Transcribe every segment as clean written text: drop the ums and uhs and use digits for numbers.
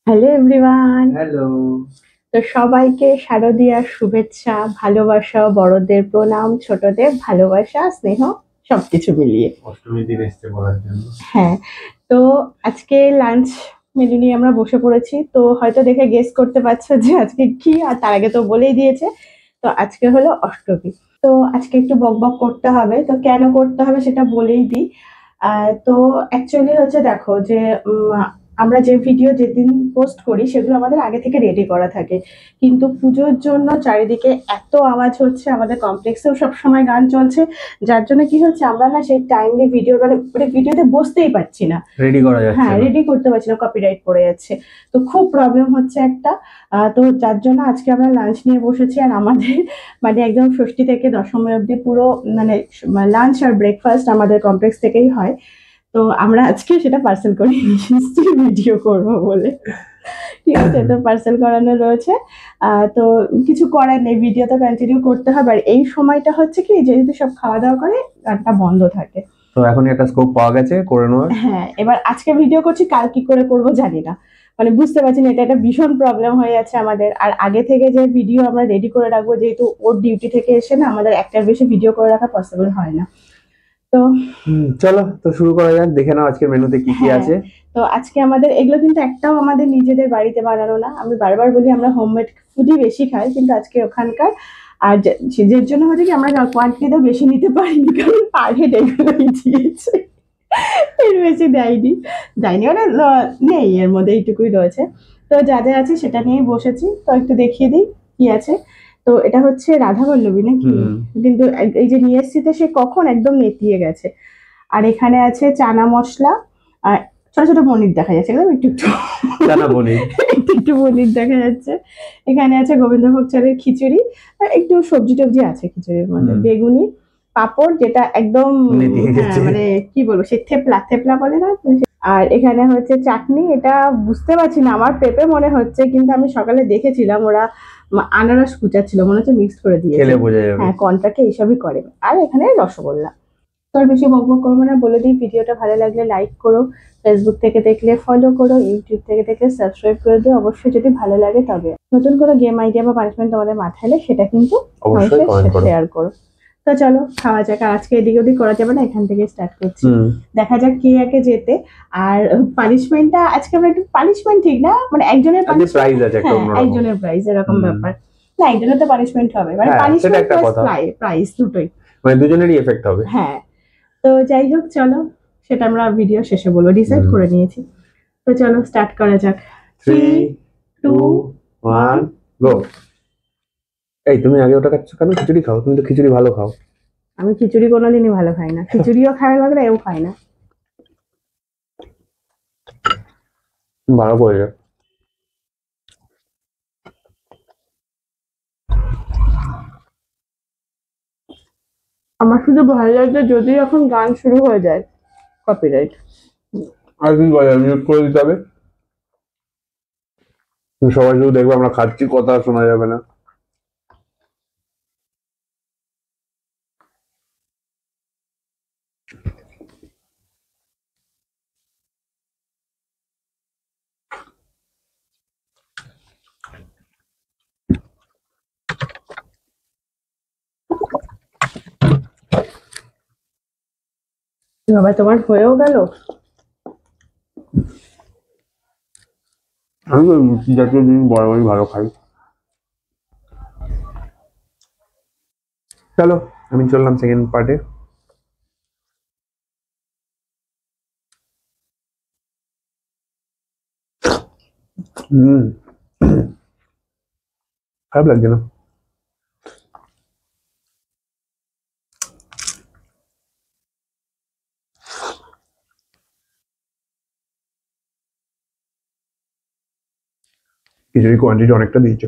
Hello everyone. Hello. তো সবাইকে শারদীয়ার শুভেচ্ছা, ভালোবাসা, বড়দের প্রণাম, ছোটদের ভালোবাসা, স্নেহ সবকিছু মিলিয়ে। অষ্টমীর দিন এসছে বলার জন্য। হ্যাঁ, তো আজকে লাঞ্চ মেনু নিয়ে আমরা বসে পড়েছি। তো হয়তো দেখে গেস করতে পারছো যে আজকে কি, আর তার আগে তো বলেই দিয়েছে। তো আজকে হলো অষ্টমী। তো আজকে একটু বকবক করতে হবে। তো কেন করতে হবে সেটা বলেই দিই। তো অ্যাকচুয়ালি হচ্ছে দেখো যে আমরা যে ভিডিও যেদিন পোস্ট করি সেগুলো আমাদের আগে থেকে রেডি করা থাকে। কিন্তু পুজোর জন্য চারিদিকে এত আওয়াজ হচ্ছে, আমাদের কমপ্লেক্সেও সবসময় গান চলছে। যার জন্য কি হচ্ছে আমরা না সেই টাইমলি ভিডিও মানে ভিডিওতে বসতেই পারছি না। রেডি করা যাচ্ছে হ্যাঁ, না। রেডি করতে পারছি না, কপিরাইট পড়ে যাচ্ছে। তো খুব প্রবলেম হচ্ছে একটা। তো যার জন্য আজকে আমরা লাঞ্চ নিয়ে বসেছি। আর আমাদের মানে একদম ষষ্ঠী থেকে দশমী অবধি পুরো মানে লাঞ্চ আর ব্রেকফাস্ট আমাদের কমপ্লেক্স থেকেই হয়। তো আমরা আজকে সেটা পার্সেল করে নিয়ে এসেছি ভিডিও করবো বলে। ঠিক আছে, তো পার্সেল করানো রয়েছে। তো কিছু করার নেই, ভিডিও তো কন্টিনিউ করতে হবে। আর এই সময়টা হচ্ছে কি, যেহেতু সব খাওয়া দাওয়া করে গানটা বন্ধ থাকে। তো এখনই একটা স্কোপ পাওয়া গেছে করে নেওয়ার। হ্যাঁ, এবার আজকে ভিডিও করছি, কাল কি করে করবো জানি না। মানে বুঝতে পারছি না, এটা একটা ভীষণ প্রবলেম হয়ে যাচ্ছে আমাদের। আর আগে থেকে যে ভিডিও আমরা রেডি করে রাখবো, যেহেতু ওর ডিউটি থেকে এসে না আমাদের একটার বেশি ভিডিও করে রাখা পসিবল হয় না। তো চলো তো শুরু করা যাক, দেখে নাও আজকের মেনুতে কি কি হ্যাঁ, আছে। তো আজকে আমাদের এগুলো কিন্তু একটাও আমাদের নিজেদের বাড়িতে বানানো না। আমি বারবার বলি আমরা হোমমেড ফুডই বেশি খাই, কিন্তু আজকে ওখানকার। আর যে জন্য হচ্ছে কি আমরা কোয়ান্টিটিটা বেশি নিতে পারিনি, কারণ পার হেড এগুলোই দিয়েছে। এর বেশি দেয়নি মানে নেই, এর মধ্যে এইটুকুই রয়েছে। তো যা যা আছে সেটা নিয়েই বসেছি। তো একটু দেখিয়ে দিই কি আছে। তো এটা হচ্ছে রাধা বল্লভী নাকি? কিন্তু এই যে নিয়ে এসছি তো সে কখন একদম নেতিয়ে গেছে। আর এখানে আছে চানা মশলা। আর ছোট ছোট পনির দেখা যাচ্ছে, একদম একটু একটু চানা পনির। একটু একটু পনির দেখা যাচ্ছে। এখানে আছে গোবিন্দভোগ চালের খিচুড়ি। আর একটু সবজি টবজি আছে খিচুড়ির মধ্যে, বেগুনি, পাঁপড় যেটা একদম নেতিয়ে হ্যাঁ গেছে। মানে কি বলবো, সে থেপলা থেপলা বলে না। আর এখানে হচ্ছে চাটনি, এটা বুঝতে পারছি না, আমার পেঁপে মনে হচ্ছে, কিন্তু আমি সকালে দেখেছিলাম ওরা আনারস কুচাচ্ছিল, মনে হচ্ছে মিক্সড করে দিয়েছে। খেলে বোঝা যাবে। হ্যাঁ, কন্ট্রাক্টে এইসবই করে। আর এখানে রসগোল্লা। তো আর বেশি বকবক করবো না, বলে দিই ভিডিওটা ভালো লাগলে লাইক করো, ফেসবুক থেকে দেখলে ফলো করো, ইউটিউব থেকে দেখলে সাবস্ক্রাইব করে দিও অবশ্যই যদি ভালো লাগে। তবে নতুন কোনো গেম আইডিয়া বা পানিশমেন্ট তোমাদের মাথায় এলে সেটা কিন্তু অবশ্যই কমেন্ট করো। শেয়ার করো। তো চলো খাওয়া যাক। আর আজকে এদিক ওদিক করা যাবে না, এখান থেকে স্টার্ট করছি। দেখা যাক কে একে যেতে। আর পানিশমেন্টটা আজকে আমরা একটু পানিশমেন্ট ঠিক না, মানে একজনের আজকে প্রাইজ আছে একটা হ্যাঁ অন্যরকম। একজনের প্রাইজ এরকম ব্যাপার। না, একজনের তো পানিশমেন্ট হবে, মানে হ্যাঁ, সেটা পানিশমেন্ট একটা প্লাস কথা। প্রাইজ দুটোই। মানে দুজনেরই এফেক্ট হবে। হ্যাঁ, তো যাই হোক চলো, সেটা আমরা ভিডিও শেষে বলবো, ডিসাইড করে নিয়েছি। তো চলো স্টার্ট করা যাক। 3, 2, 1, গো। এই তুমি আগে ওটা খাচ্ছ কেন? খিচুড়ি খাও, তুমি তো খিচুড়ি ভালো খাও। আমি খিচুড়ি কোনোদিনই ভালো খাই না, খিচুড়িও খাই লাগলে এও খাই না। ভালো করে যাও। আমার শুধু ভয় লাগে যদি এখন গান শুরু হয়ে যায়, কপিরাইট। আর কি করে মিউট করে দিতে হবে। সবাই শুধু দেখবে আমরা খাচ্ছি, কথা শোনা যাবে না। বাবা, তোমার হয়েও গেল? আমি তো রুটি জাতীয় জিনিস বরাবরই ভালো খাই। চলো আমি চললাম সেকেন্ড পার্টে। হুম, খারাপ লাগছে না। খিচুড়ি কোয়ান্টিটি অনেকটা দিয়েছে।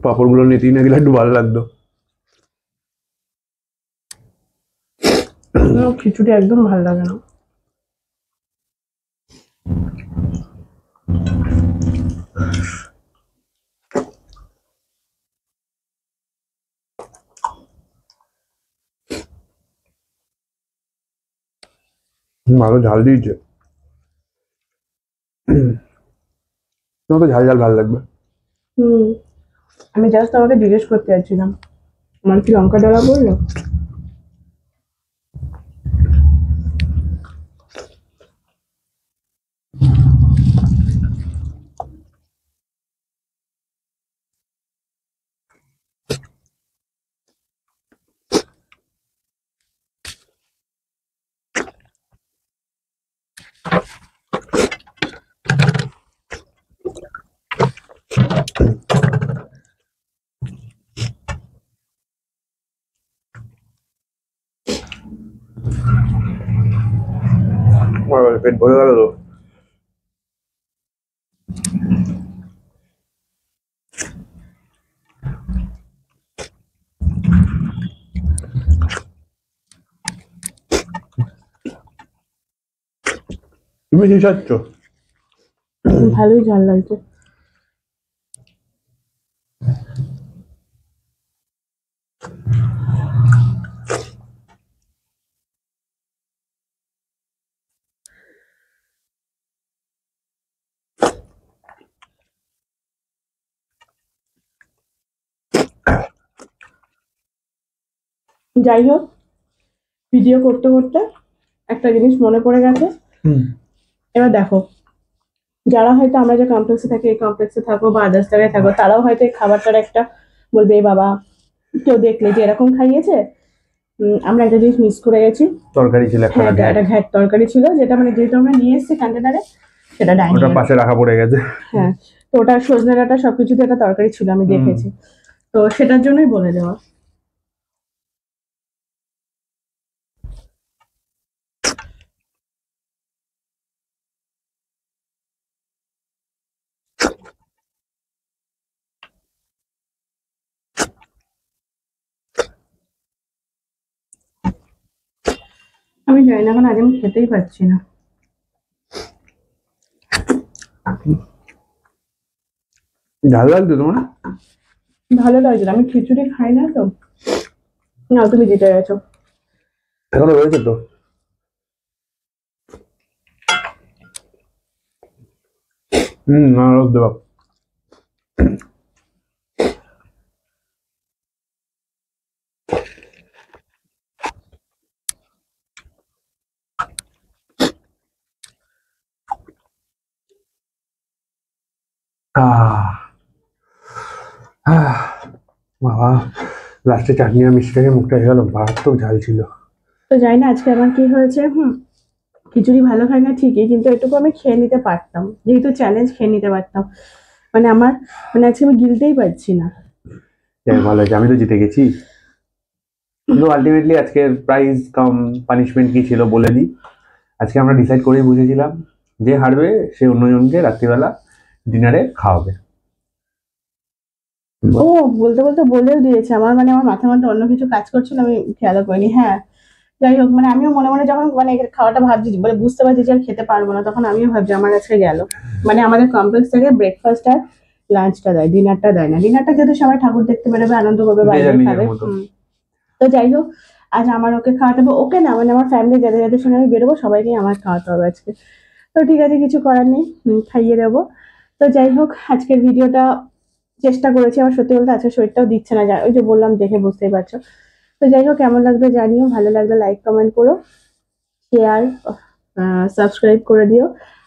পাঁপড়গুলো নেতিয়ে না গেলে একটু ভালো লাগতো। খিচুড়ি একদম ভালো লাগে না। ভালো ঝাল দিয়েছে। তোমার তো ঝাল ঝাল ভালো লাগবে। হুম, আমি জাস্ট তোমাকে জিজ্ঞেস করতে যাচ্ছিলাম আমার কি লঙ্কা ডলা পড়লো। পেট ভরে গেল তো। তুমি কি খাচ্ছ? ভালোই ঝাল লাগছে। যাই হোক, ভিডিও করতে করতে একটা জিনিস মনে পড়ে গেছে। এবার দেখো, যারা হয়তো আমরা যে কমপ্লেক্সে থাকি এই কমপ্লেক্সে থাকো বা আদার্স জায়গায় থাকো, তারাও হয়তো এই খাবারটার একটা বলবে "এ বাবা, কেউ দেখলে যে এরকম খাইয়েছে।" আমরা একটা জিনিস মিস করে গেছি। তরকারি ছিল একটা হ্যাঁ, একটা ঘ্যাট তরকারি ছিল, যেটা মানে যেহেতু আমরা নিয়ে এসেছি কন্টেনারে, সেটা ওটা ডাইনিং পাশে রাখা পড়ে গেছে। হ্যাঁ, তো ওটা সজনে ডাঁটা সবকিছুতে একটা তরকারি ছিল, আমি দেখেছি। তো সেটার জন্যই বলে দেওয়া। আমি জানি না, এখন আজ আমি খেতেই পাচ্ছি না। ঝাল লাগছে তোমার? ভালো লাগছে না, আমি খিচুড়ি খাই না তো। না, তুমি জিতে গেছো। এখনো রয়েছে তো। না রোদ দেবা। বাবা, লাস্টে চাটনি আর মিষ্টিটাকে মুখটা হয়ে গেল, মারাত্মক ঝাল ছিল। তো জানি না আজকে আমার কি হয়েছে। খিচুড়ি ভালো খাই না ঠিকই, কিন্তু এটুকু আমি খেয়ে নিতে পারতাম, যেহেতু চ্যালেঞ্জ, খেয়ে নিতে পারতাম। মানে আমার, মানে আজকে আমি গিলতেই পারছি না। যাই ভালো হয়েছে, আমি তো জিতে গেছি। কিন্তু আলটিমেটলি আজকের প্রাইজ কাম পানিশমেন্ট কি ছিল বলে দিই। আজকে আমরা ডিসাইড করেই বুঝেছিলাম যে হারবে সে অন্যজনকে রাত্রিবেলা ডিনারে খাওয়াবে। ও, বলতে বলতে বলেও দিয়েছে। আমার মানে আমার মাথার মধ্যে অন্য কিছু কাজ করছিল, আমি খেয়ালও করিনি। হ্যাঁ, যাই হোক, মানে আমিও মনে মনে যখন মানে এর খাওয়াটা ভাবছি, মানে বুঝতে পারছি যে আর খেতে পারবো না, তখন আমিও ভাবছি আমার আজকে গেল। মানে আমাদের কমপ্লেক্স থেকে ব্রেকফাস্ট আর লাঞ্চটা দেয়, ডিনারটা দেয় না। ডিনারটা যেহেতু সবাই ঠাকুর দেখতে বেরোবে, আনন্দ করবে, যে বাইরে যার নিজের খাবে। মতো। তো যাই হোক, আজ আমার ওকে খাওয়াতে হবে। ওকে না, মানে আমার ফ্যামিলি যাদের যাদের সঙ্গে আমি বেরোবো সবাইকে আমার খাওয়াতে হবে আজকে। তো ঠিক আছে, কিছু করার নেই, খাইয়ে দেবো। তো যাই হোক, আজকের ভিডিওটা চেষ্টা করেছি। আমার সত্যি বলতে আজকে শরীরটাও দিচ্ছে না, ওই যে বললাম, দেখে বুঝতেই পারছো। তো যাই হোক, কেমন লাগবে জানিও, ভালো লাগলে লাইক কমেন্ট করো, শেয়ার, সাবস্ক্রাইব করে দিও।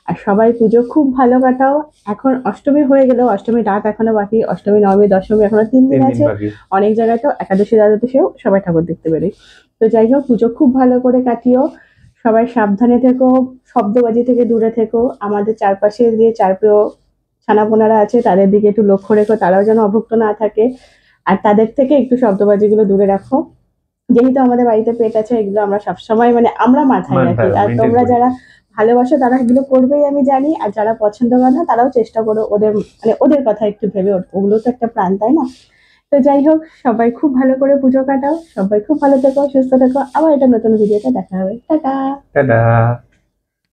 আর সবাই পুজো খুব ভালো কাটাও। এখন অষ্টমী হয়ে গেলেও অষ্টমী রাত এখনো বাকি, অষ্টমী নবমী দশমী এখনো 3 দিন 3 দিন আছে। বাকি। অনেক জায়গায় তো একাদশী দ্বাদশীও সবাই ঠাকুর দেখতে বেরোয়। তো যাই হোক, পুজো খুব ভালো করে কাটিও। সবাই সাবধানে থেকো, শব্দবাজি থেকে দূরে থেকো। আমাদের চারপাশে যে চারপেয় ছানাপোনারা আছে তাদের দিকে একটু লক্ষ্য রেখো, তারাও যেন অভুক্ত না থাকে। আর তাদের থেকে একটু শব্দবাজিগুলো দূরে রাখো। যেহেতু আমাদের বাড়িতে পেট আছে, এগুলো আমরা সবসময় মানে আমরা মাথায় রাখি। আর মেনটেন তোমরা করি। যারা ভালোবাসো তারা এগুলো করবেই আমি জানি, আর যারা পছন্দ করে না তারাও চেষ্টা করো ওদের, মানে ওদের কথা একটু ভেবে। ওগুলো তো একটা প্রাণ, তাই না? তো যাই হোক, সবাই খুব ভালো করে পুজো কাটাও, সবাই খুব ভালো থেকো, সুস্থ থেকো। আবার এটা নতুন ভিডিওতে দেখা হবে। টাটা। টাটা।